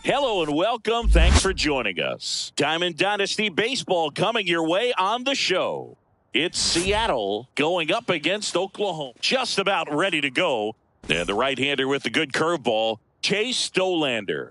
Hello and welcome. Thanks for joining us. Diamond Dynasty Baseball coming your way on the show. It's Seattle going up against Oklahoma. Just about ready to go. And the right-hander with the good curveball, Chase Dollander.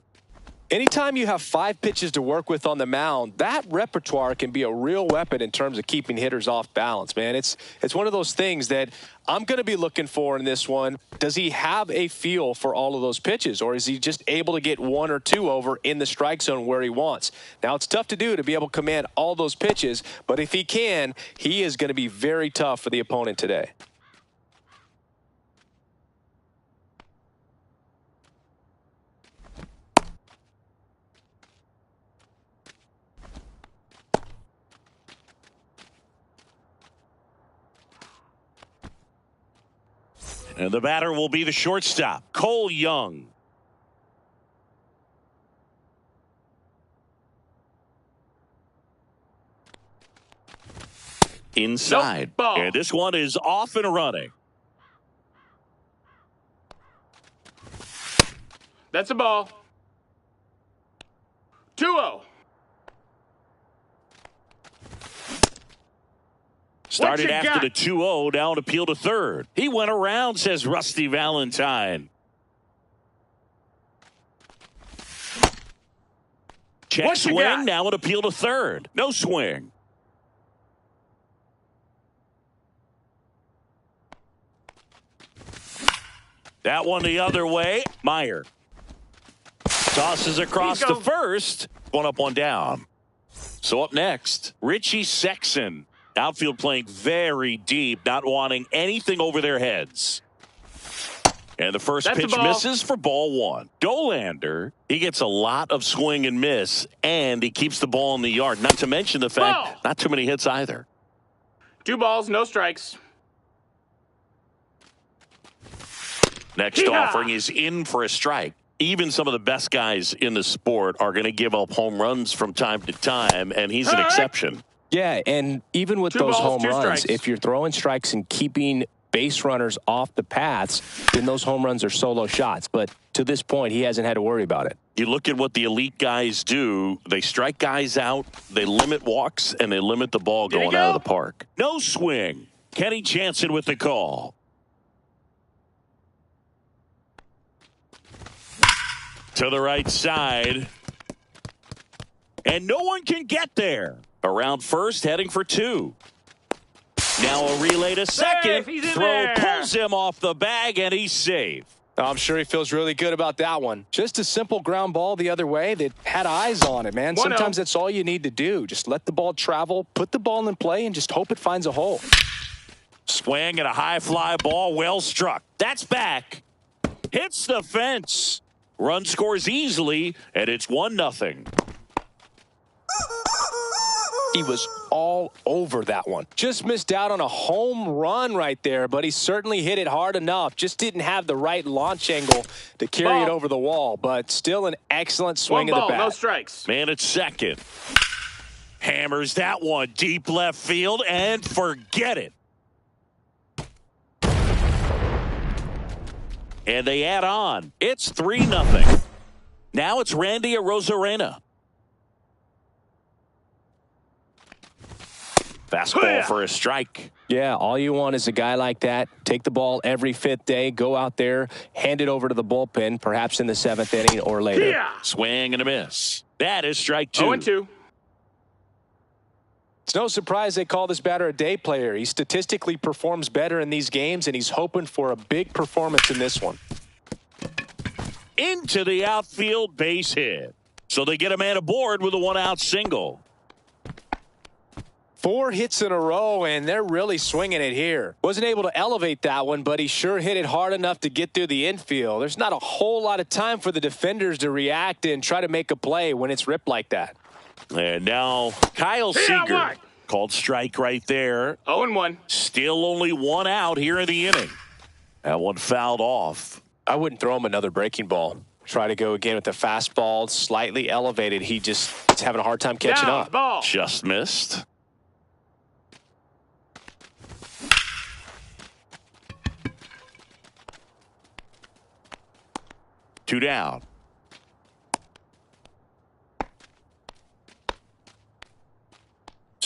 Anytime you have 5 pitches to work with on the mound, that repertoire can be a real weapon in terms of keeping hitters off balance, man. It's one of those things that I'm going to be looking for in this one. Does he have a feel for all of those pitches, or is he just able to get 1 or 2 over in the strike zone where he wants? Now, it's tough to do to be able to command all those pitches, but if he can, he is going to be very tough for the opponent today. And the batter will be the shortstop, Cole Young. Inside. Nope. And this one is off and running. That's a ball. 2-0. Started after the 2-0, now an appeal to third. He went around, says Rusty Valentine. Check swing, now an appeal to third. No swing. That one the other way. Meyer tosses across to first. One up, one down. So up next, Richie Sexson. Outfield playing very deep, not wanting anything over their heads. And the first pitch misses for ball 1. Dollander, he gets a lot of swing and miss, and he keeps the ball in the yard. Not to mention the fact, not too many hits either. 2 balls, no strikes. Next offering is in for a strike. Even some of the best guys in the sport are going to give up home runs from time to time, and he's an exception. Yeah, and even with those home runs, if you're throwing strikes and keeping base runners off the paths, then those home runs are solo shots. But to this point, he hasn't had to worry about it. You look at what the elite guys do. They strike guys out, they limit walks, and they limit the ball going out of the park. No swing. Kenny Jansen with the call. To the right side. And no one can get there. Around first, heading for 2. Now a relay to second. Throw pulls him off the bag, and he's safe. I'm sure he feels really good about that one. Just a simple ground ball the other way that had eyes on it, man. Sometimes that's all you need to do. Just let the ball travel, put the ball in play, and just hope it finds a hole. Swing and a high fly ball, well struck. That's back. Hits the fence. Run scores easily, and it's 1-0. He was all over that one. Just missed out on a home run right there, but he certainly hit it hard enough. Just didn't have the right launch angle to carry it over the wall, but still an excellent swing of the bat. No strikes. Man at second. Hammers that one deep left field and forget it. And they add on. It's 3-0. Now it's Randy Arozarena. Fastball for a strike. Yeah, all you want is a guy like that. Take the ball every 5th day, go out there, hand it over to the bullpen, perhaps in the 7th inning or later. Swing and a miss. That is strike 2. 0-2. It's no surprise they call this batter a day player. He statistically performs better in these games, and he's hoping for a big performance in this one. Into the outfield, base hit. So they get a man aboard with a 1-out single. 4 hits in a row, and they're really swinging it here. Wasn't able to elevate that one, but he sure hit it hard enough to get through the infield. There's not a whole lot of time for the defenders to react and try to make a play when it's ripped like that. And now Kyle Seager called strike right there. 0-1. Still only 1 out here in the inning. That one fouled off. I wouldn't throw him another breaking ball. Try to go again with the fastball, slightly elevated. He's having a hard time catching up. Ball. Just missed. Two down.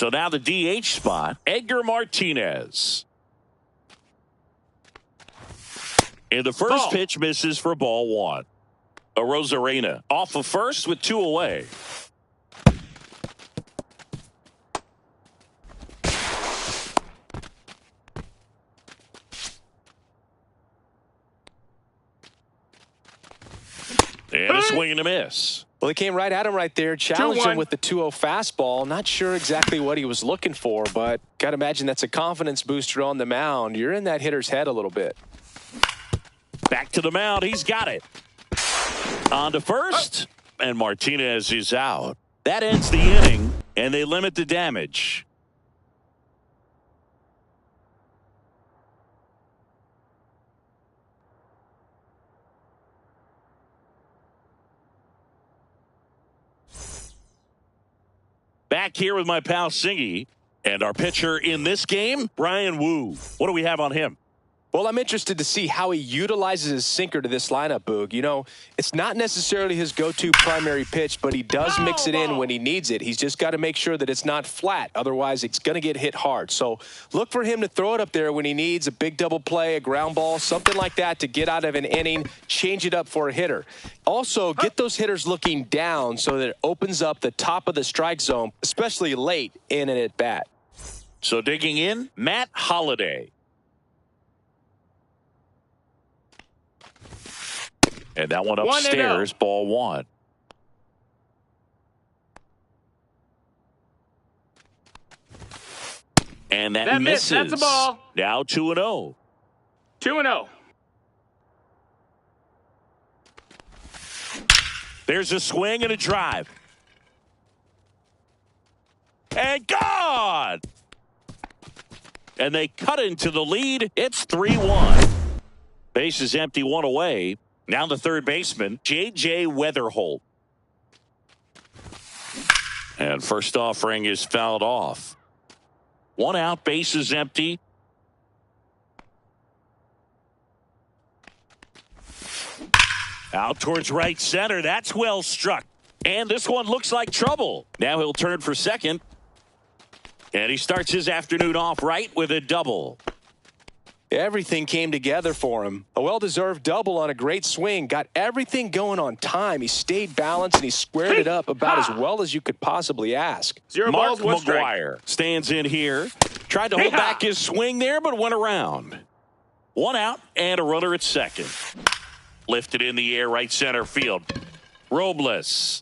So now the DH spot, Edgar Martinez. And the first pitch misses for ball one. Arozarena off of first with 2 away. And a swing and a miss. Well, he came right at him right there, challenged him with the 2-0 fastball. Not sure exactly what he was looking for, but got to imagine that's a confidence booster on the mound. You're in that hitter's head a little bit. Back to the mound. He's got it. On to first, and Martinez is out. That ends the inning, and they limit the damage. Back here with my pal Singy, and our pitcher in this game, Bryan Woo. What do we have on him? Well, I'm interested to see how he utilizes his sinker to this lineup, Boog. You know, it's not necessarily his go-to primary pitch, but he does mix it in when he needs it. He's just got to make sure that it's not flat. Otherwise, it's going to get hit hard. So look for him to throw it up there when he needs a big double play, a ground ball, something like that to get out of an inning, change it up for a hitter. Also, get those hitters looking down so that it opens up the top of the strike zone, especially late in an at-bat. So digging in, Matt Holliday. And that one upstairs, ball one. And that misses. That's a ball. Now 2-0. 2-0. There's a swing and a drive. And gone! And they cut into the lead. It's 3-1. Base is empty, 1 away. Now the third baseman, J.J. Weatherholt. And first offering is fouled off. 1 out, base is empty. Out towards right center. That's well struck. And this one looks like trouble. Now he'll turn for second. And he starts his afternoon off right with a double. Everything came together for him. A well-deserved double on a great swing. Got everything going on time. He stayed balanced, and he squared it up about as well as you could possibly ask. Mark McGuire stands in here. Tried to hold back his swing there, but went around. 1 out and a runner at second. Lifted in the air, right center field. Robles.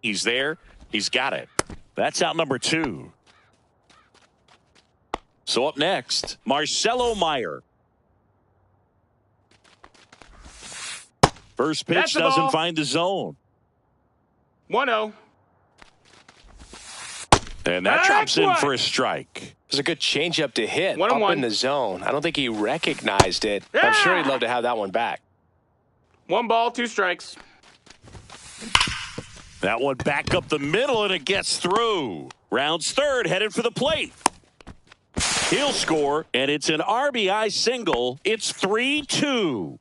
He's there. He's got it. That's out number 2. So up next, Marcelo Meyer. First pitch doesn't find the zone. 1-0. And that drops in for a strike. It was a good changeup to hit 1-1. Up in the zone. I don't think he recognized it. I'm sure he'd love to have that one back. 1 ball, 2 strikes. That one back up the middle, and it gets through. Rounds third, headed for the plate. He'll score, and it's an RBI single. It's 3-2.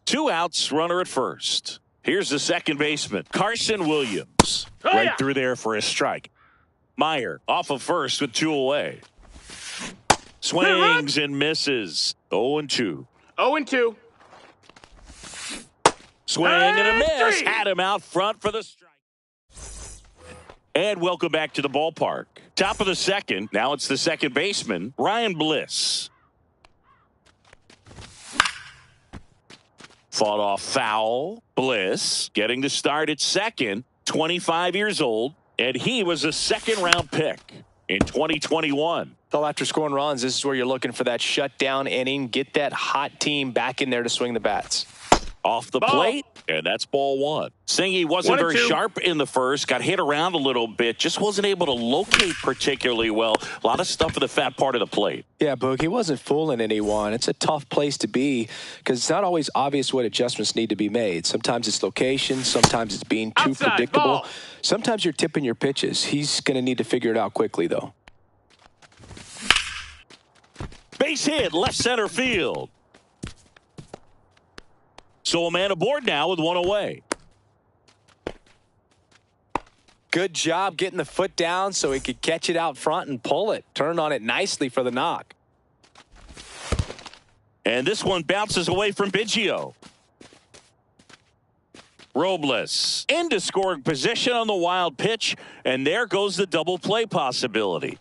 2 outs, runner at first. Here's the second baseman, Carson Williams. Right through there for a strike. Meyer off of first with 2 away. Swings and misses. 0-2. 0-2. Swing and a miss. Had him out front for the strike. And welcome back to the ballpark. Top of the second. Now it's the second baseman, Ryan Bliss. Fought off foul. Bliss getting the start at second. 25 years old. And he was a second-round pick in 2021. So after scoring runs, this is where you're looking for that shutdown inning. Get that hot team back in there to swing the bats. Off the plate, and that's ball one. Singy wasn't very sharp in the first, got hit around a little bit, just wasn't able to locate particularly well. A lot of stuff in the fat part of the plate. Yeah, Boog, he wasn't fooling anyone. It's a tough place to be because it's not always obvious what adjustments need to be made. Sometimes it's location, sometimes it's being too predictable. Ball. Sometimes you're tipping your pitches. He's going to need to figure it out quickly, though. Base hit, left center field. So a man aboard now with 1 away. Good job getting the foot down so he could catch it out front and pull it. Turn on it nicely for the knock. And this one bounces away from Biggio. Robles into scoring position on the wild pitch, and there goes the double play possibility.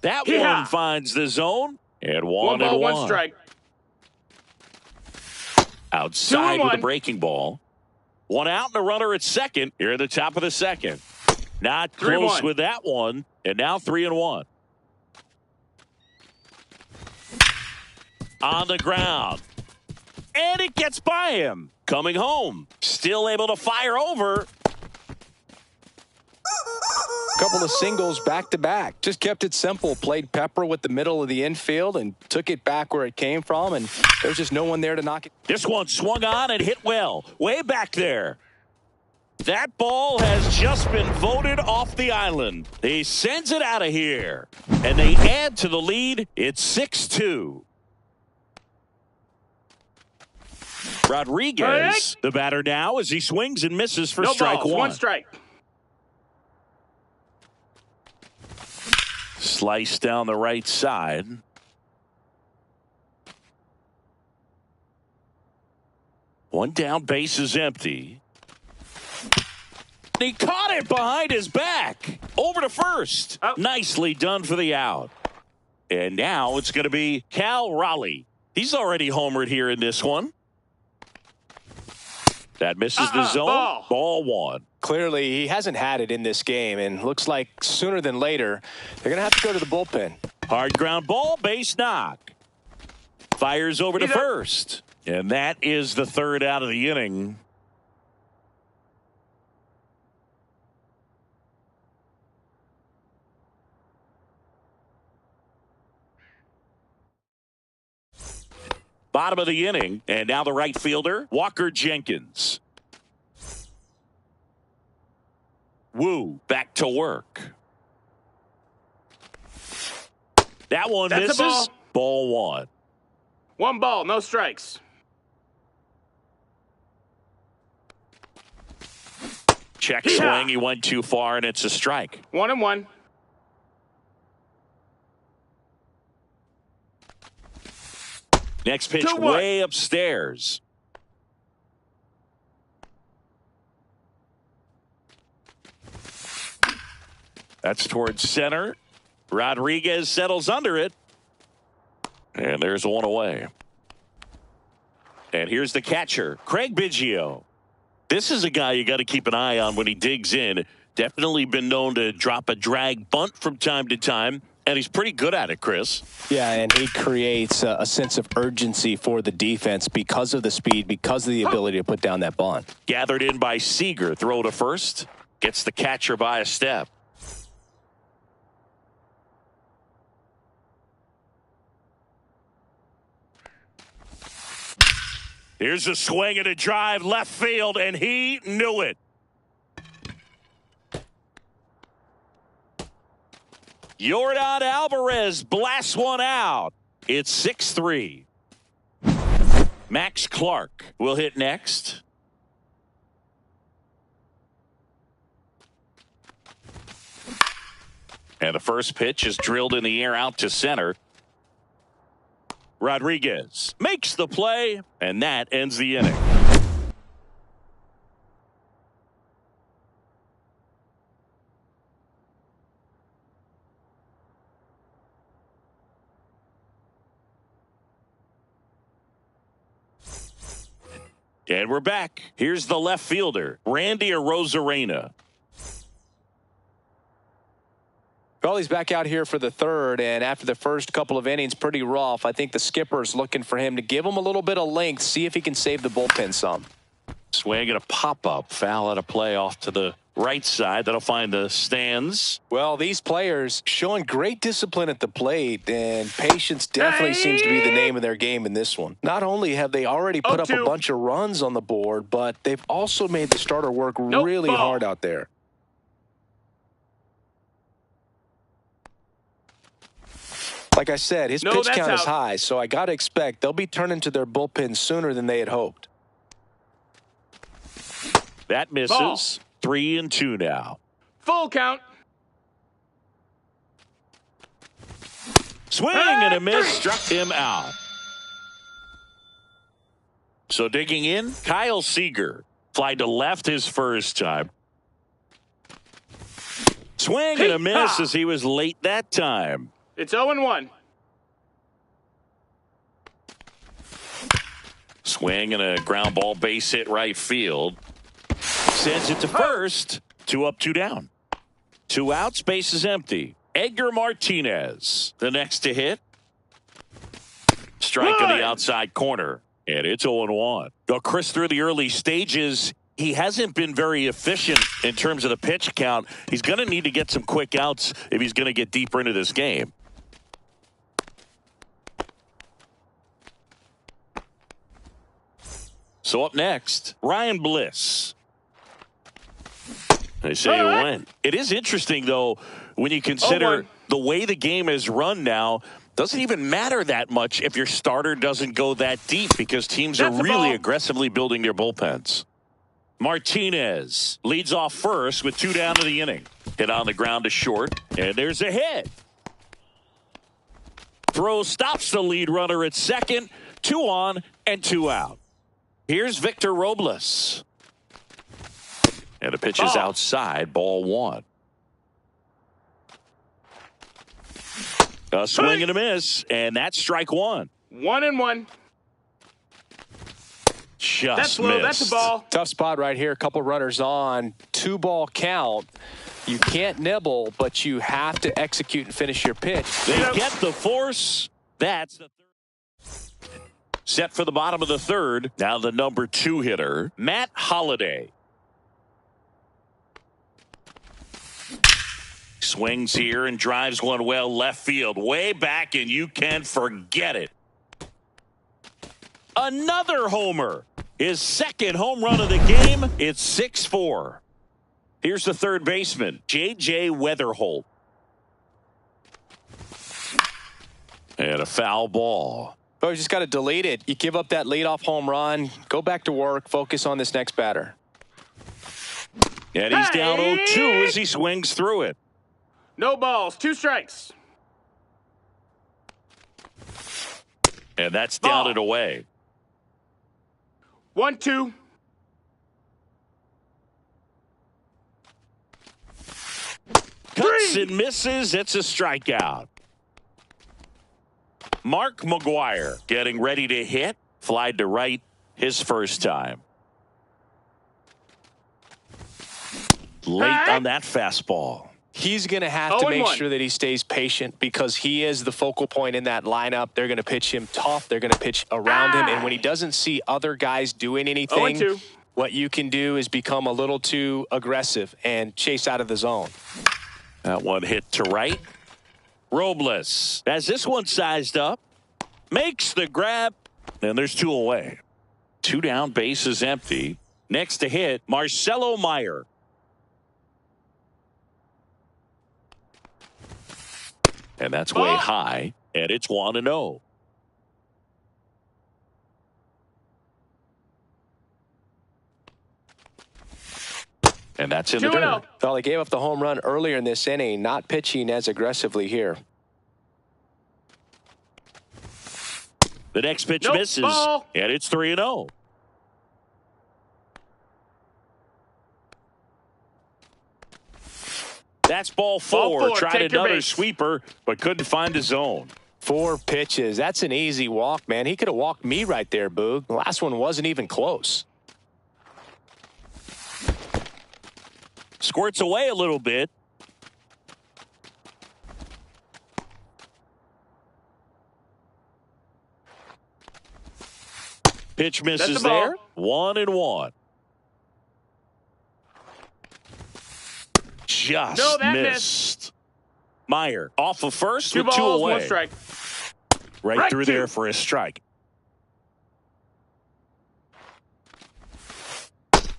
That one finds the zone, and one ball, and one. one strike. Outside with a breaking ball. One out and a runner at second here at the top of the second. Not close with that one, and now 3-1. On the ground. And it gets by him. Coming home. Still able to fire over. Couple of singles back-to-back. Just kept it simple. Played pepper with the middle of the infield and took it back where it came from, and there's just no one there to knock it. This one swung on and hit well. Way back there. That ball has just been voted off the island. He sends it out of here. And they add to the lead. It's 6-2. Rodriguez, the batter now, as he swings and misses for strike one. One strike. Slice down the right side. One down, base is empty. He caught it behind his back. Over to first. Oh. Nicely done for the out. And now it's going to be Cal Raleigh. He's already homered here in this one. That misses the zone. Ball one. Clearly, he hasn't had it in this game, and looks like sooner than later, they're going to have to go to the bullpen. Hard ground ball, base knock. Fires over to first. And that is the third out of the inning. Bottom of the inning, and now the right fielder, Walker Jenkins. Wu back to work. That one misses. Ball one. One ball, no strikes. Check swing. He went too far, and it's a strike. 1-1. Next pitch way upstairs. That's towards center. Rodriguez settles under it. And there's one away. And here's the catcher, Craig Biggio. This is a guy you got to keep an eye on when he digs in. Definitely been known to drop a drag bunt from time to time. And he's pretty good at it, Chris. Yeah, and he creates a sense of urgency for the defense because of the speed, because of the ability to put down that bunt. Gathered in by Seager. Throw to first. Gets the catcher by a step. Here's a swing and a drive left field, and he knew it. Yordan Alvarez blasts one out. It's 6-3. Max Clark will hit next. And the first pitch is drilled in the air out to center. Rodriguez makes the play, and that ends the inning. And we're back. Here's the left fielder, Randy Arozarena. Well, he's back out here for the third, and after the first couple of innings, pretty rough. I think the skipper's looking for him to give him a little bit of length, see if he can save the bullpen some. Swing and a pop-up. Foul at a play off to the right side. That'll find the stands. Well, these players showing great discipline at the plate, and patience definitely seems to be the name of their game in this one. Not only have they already put up a bunch of runs on the board, but they've also made the starter work really hard out there. Like I said, his pitch count is high, so I got to expect they'll be turning to their bullpen sooner than they had hoped. That misses. 3-2 now. Full count. Swing and a miss, struck him out. So digging in, Kyle Seager. Fly to left his first time. Swing and a miss as he was late that time. It's 0-1. Swing and a ground ball base hit right field. Sends it to first. 2 up, 2 down. 2 outs, base is empty. Edgar Martinez, the next to hit. Strike on the outside corner, and it's 0-1. Well, Chris, through the early stages, he hasn't been very efficient in terms of the pitch count. He's going to need to get some quick outs if he's going to get deeper into this game. So up next, Ryan Bliss. They say he went. It is interesting, though, when you consider the way the game is run now. Doesn't even matter that much if your starter doesn't go that deep because teams are really aggressively building their bullpens. Martinez leads off first with 2 down to the inning. Hit on the ground to short, and there's a hit. Throw stops the lead runner at second. 2 on and 2 out. Here's Victor Robles. And the pitch is outside, ball 1. A swing and a miss, and that's strike 1. 1-1. Just that's low. missed. That's a ball. Tough spot right here. A couple runners on. 2-ball count. You can't nibble, but you have to execute and finish your pitch. They get the force. That's the third. Set for the bottom of the third. Now the number 2 hitter, Matt Holliday. Swings here and drives one well left field. Way back, and you can forget it. Another homer. His second home run of the game. It's 6-4. Here's the third baseman, J.J. Weatherholt. And a foul ball. Oh, you just got to delete it. You give up that leadoff home run. Go back to work. Focus on this next batter. And he's down 0-2 as he swings through it. No balls. 2 strikes. And that's down and away. 1-2. Cuts and misses. It's a strikeout. Mark McGwire getting ready to hit. Flied to right his first time. Late on that fastball. He's going to have to make sure that he stays patient because he is the focal point in that lineup. They're going to pitch him tough. They're going to pitch around him. And when he doesn't see other guys doing anything, what you can do is become a little too aggressive and chase out of the zone. That one hit to right. Robles has this one sized up. Makes the grab. And there's 2 away. 2 down, base is empty. Next to hit, Marcelo Meyer. And that's way high, and it's 1-0. And that's in the dirt. Well, he gave up the home run earlier in this inning, not pitching as aggressively here. The next pitch misses, and it's 3-0. That's ball 4. Tried another sweeper, but couldn't find his zone. 4 pitches. That's an easy walk, man. He could have walked me right there, Boog. The last one wasn't even close. Squirts away a little bit. Pitch misses there. 1-1. Just missed. Meyer off of first with 2 away. 1 strike. Right through there for a strike.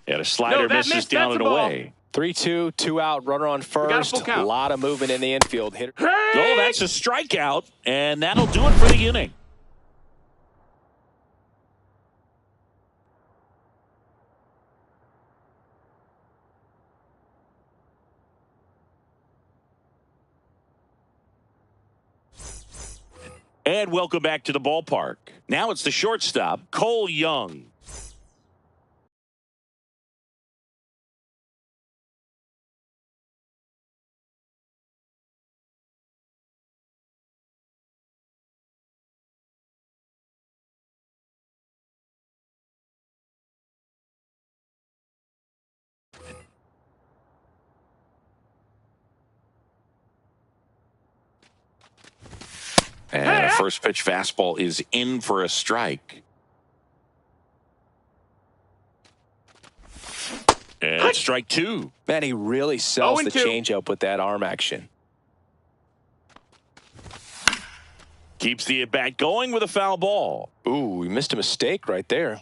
And a slider misses down and away. 3-2, 2 out, runner on first. A lot of movement in the infield. Hitter. Oh, that's a strikeout, and that'll do it for the inning. And welcome back to the ballpark. Now it's the shortstop, Cole Young. And a first pitch fastball is in for a strike. And strike two. Man, he really sells the 0-2. changeup with that arm action. Keeps the at-bat going with a foul ball. Ooh, we missed a mistake right there.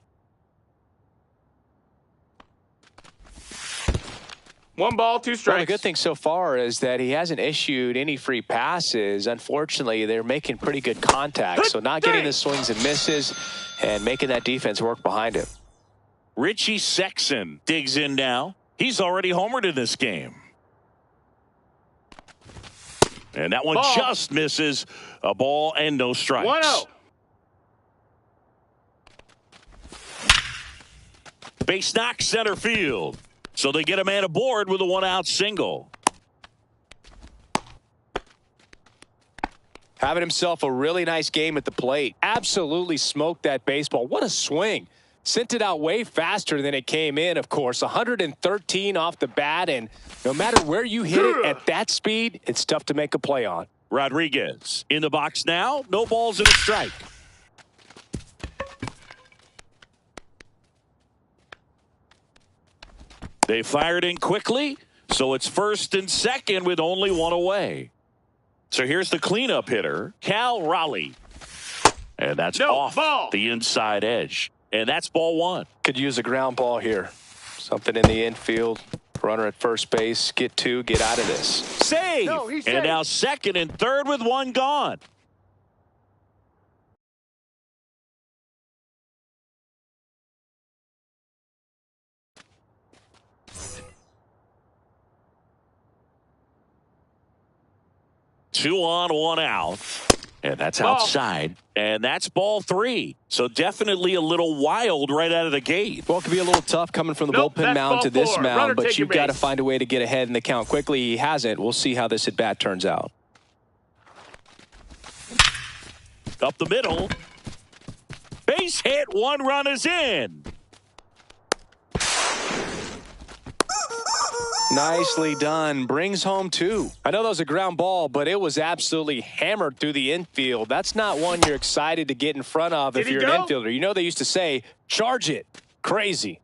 1 ball, 2 strikes. Well, the good thing so far is that he hasn't issued any free passes. Unfortunately, they're making pretty good contact, so not getting the swings and misses and making that defense work behind him. Richie Sexson digs in now. He's already homered in this game. And that one just misses. A ball and no strikes. 1-0. Base knock center field. So they get a man aboard with a 1-out single. Having himself a really nice game at the plate. Absolutely smoked that baseball. What a swing. Sent it out way faster than it came in, of course. 113 off the bat, and no matter where you hit it at that speed, it's tough to make a play on. Rodriguez in the box now. No balls and a strike. They fired in quickly, so it's first and second with only one away. So here's the cleanup hitter, Cal Raleigh. And that's off the inside edge. And that's ball one. Could use a ground ball here. Something in the infield. Runner at first base. Get two. Get out of this. Save. No, he's and safe. now second and third with one gone. Two on, one out. And that's outside. And that's ball three. So definitely a little wild right out of the gate. Well, it could be a little tough coming from the bullpen mound to this mound, but you've got to find a way to get ahead in the count quickly. He hasn't. We'll see how this at-bat turns out. Up the middle. Base hit. One run is in. Nicely done. Brings home two. I know that was a ground ball, but it was absolutely hammered through the infield. That's not one you're excited to get in front of if you're an infielder. You know they used to say, charge it. Crazy.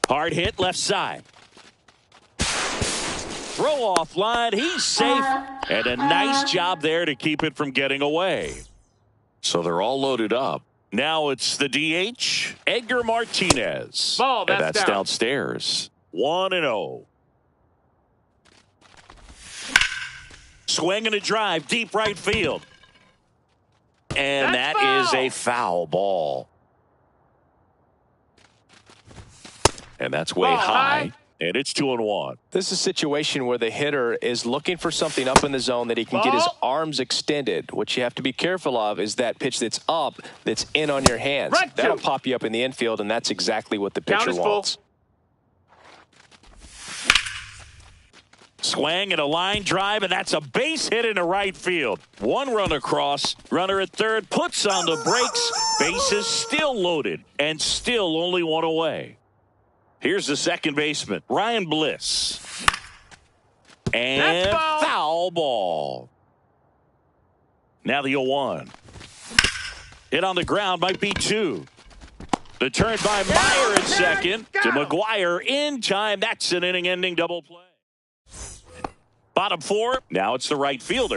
Hard hit left side. Throw off line. He's safe. And a nice job there to keep it from getting away. So they're all loaded up. Now it's the DH, Edgar Martinez. Ball, and that's down. downstairs. 1-0. Swing and a drive, deep right field. And That's that is foul. a foul ball. And that's way Ball high. high. And it's 2-1. This is a situation where the hitter is looking for something up in the zone that he can get his arms extended. What you have to be careful of is that pitch that's up, that's in on your hands. Right That'll to. pop you up in the infield, and that's exactly what the Count pitcher is full. wants. Swing and a line drive, and that's a base hit into right field. One run across. Runner at third puts on the brakes. Bases still loaded, and still only one away. Here's the second baseman, Ryan Bliss. And foul ball. Now the 0-1. Hit on the ground, might be two. The turn by Meyer at second to McGuire in time. That's an inning-ending double play. Bottom four, now it's the right fielder.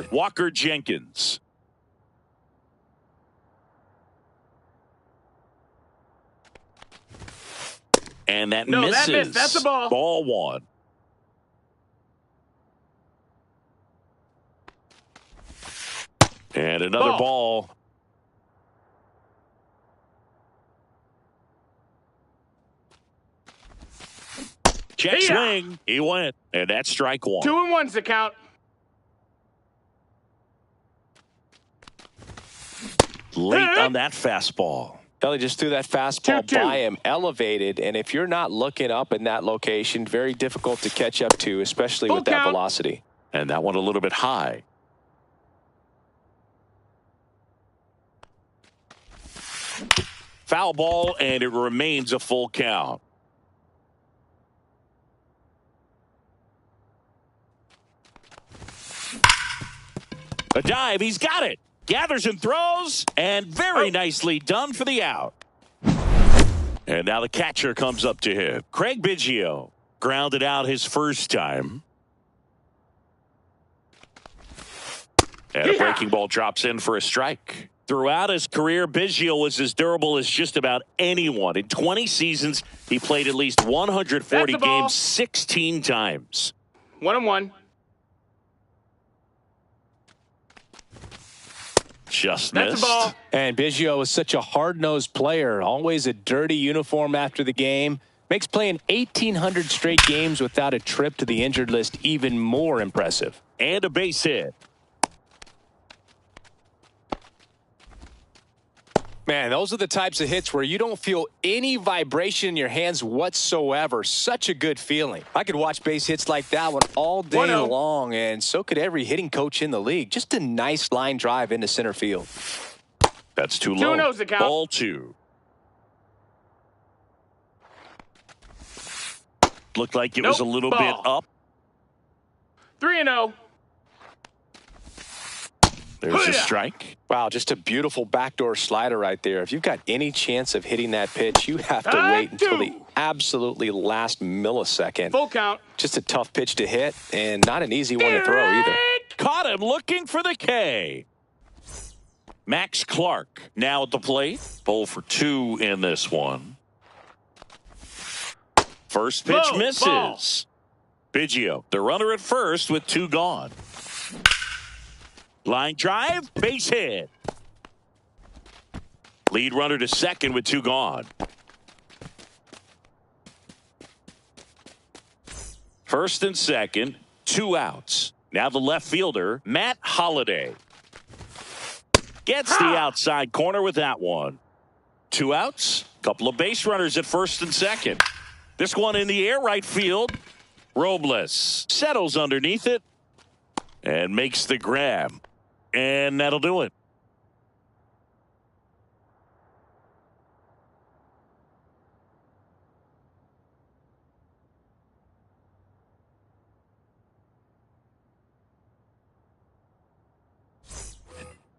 Walker Jenkins. And that No, misses. that missed. That's a ball. Ball one. And another ball. Check swing. He went. And that's strike one. 2-1's the count. Late on that fastball. Kelly just threw that fastball 2-2. by him, elevated, and if you're not looking up in that location, very difficult to catch up to, especially Full with that count. velocity. And that one a little bit high. Foul ball, and it remains a full count. A dive, he's got it. Gathers and throws, and very nicely done for the out. And now the catcher comes up to him. Craig Biggio grounded out his first time. And a breaking ball drops in for a strike. Throughout his career, Biggio was as durable as just about anyone. In 20 seasons, he played at least 140 games 16 times. 1-1. Just That's missed. a ball. And Biggio is such a hard-nosed player, always a dirty uniform after the game. Makes playing 1,800 straight games without a trip to the injured list even more impressive. And a base hit. Man, those are the types of hits where you don't feel any vibration in your hands whatsoever. Such a good feeling. I could watch base hits like that one all day 1-0. long, and so could every hitting coach in the league. Just a nice line drive into center field. That's too low. 2-0's the count. Ball two. Looked like it was a little bit up. 3-0. There's a strike. Wow, just a beautiful backdoor slider right there. If you've got any chance of hitting that pitch, you have to wait until the absolutely last millisecond. Full count. Just a tough pitch to hit and not an easy one to throw either. Caught him looking for the K. Max Clark now at the plate. 0 for 2 in this one. First pitch Low misses. ball. Biggio, the runner at first with 2 gone. Line drive, base hit. Lead runner to second with 2 gone. First and second, 2 outs. Now the left fielder, Matt Holliday. Gets the outside corner with that one. 2 outs, couple of base runners at first and second. This one in the air, right field. Robles settles underneath it and makes the grab. And that'll do it.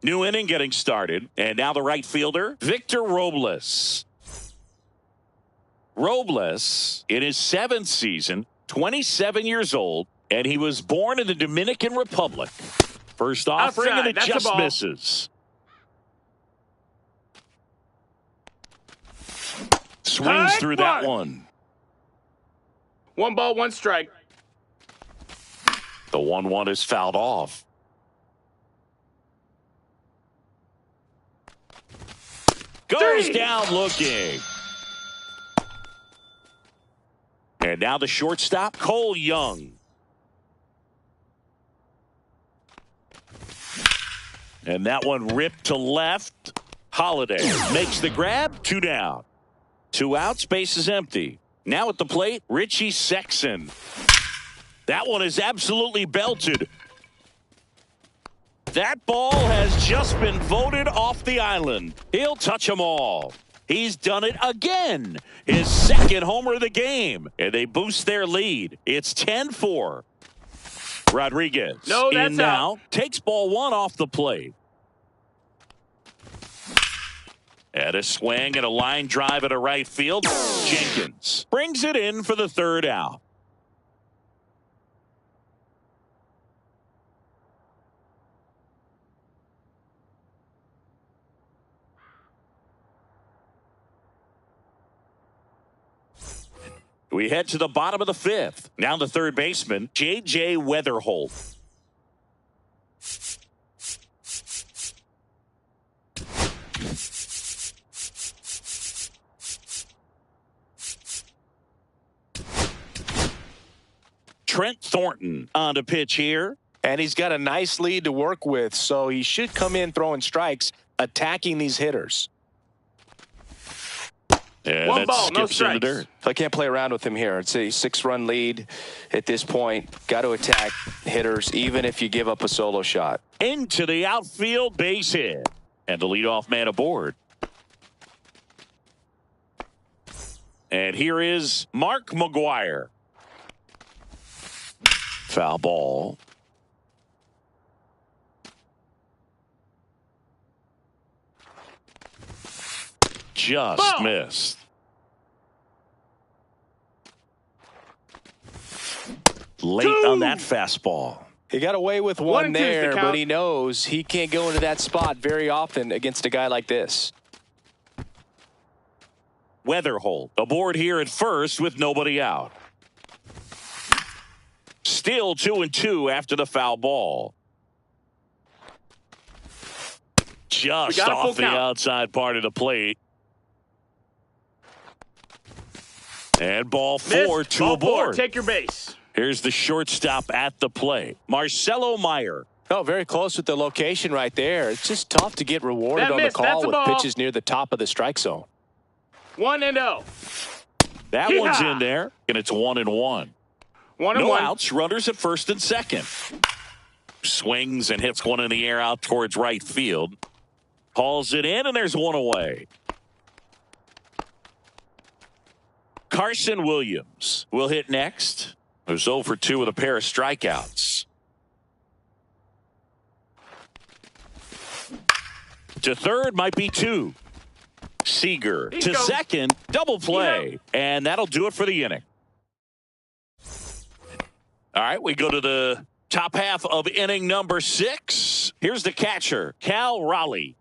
New inning getting started. And now the right fielder, Victor Robles. Robles, in his 7th season, 27 years old, and he was born in the Dominican Republic. First offering, Outside. and it That's a just ball. misses. Swings through that one. 1 ball, 1 strike. The 1-1 is fouled off. Goes down looking. And now the shortstop, Cole Young. And that one ripped to left. Holiday makes the grab. 2 down. 2 outs. Base is empty. Now at the plate, Richie Sexson. That one is absolutely belted. That ball has just been voted off the island. He'll touch them all. He's done it again. His 2nd homer of the game. And they boost their lead. It's 10-4. Rodriguez No, that's in now. Takes ball 1 off the plate. And a swing and a line drive at a right field. Jenkins brings it in for the 3rd out. We head to the bottom of the fifth. Now the third baseman, J.J. Weatherholt. Trent Thornton on to pitch here. And he's got a nice lead to work with, so he should come in throwing strikes, attacking these hitters. And One ball, no skips in the strikes. dirt. I can't play around with him here. It's a 6-run lead at this point. Got to attack hitters, even if you give up a solo shot. Into the outfield, base hit. And the leadoff man aboard. And here is Mark McGwire. Foul ball. Just Ball. missed. Late on that fastball. He got away with 1 one and 2's the there, count. but he knows he can't go into that spot very often against a guy like this. Weatherholt aboard here at first with nobody out. Still 2-2 after the foul ball. Just got a full off the count. outside part of the plate. And ball Missed. 4, 2 Ball aboard. 4, take your base. Here's the shortstop at the plate, Marcelo Meyer. Oh, very close with the location right there. It's just tough to get rewarded That on missed. the That's call a with ball. pitches near the top of the strike zone. 1-0. That Yeehaw. one's in there, and it's 1-1. 1-1. No outs, runners at first and second. Swings and hits one in the air out towards right field. Hauls it in, and there's one away. Carson Williams will hit next. Who's 0 for 2 with a pair of strikeouts. To third might be 2. Seager He to goes. second, double play, and that'll do it for the inning. All right, we go to the top half of inning number 6. Here's the catcher, Cal Raleigh.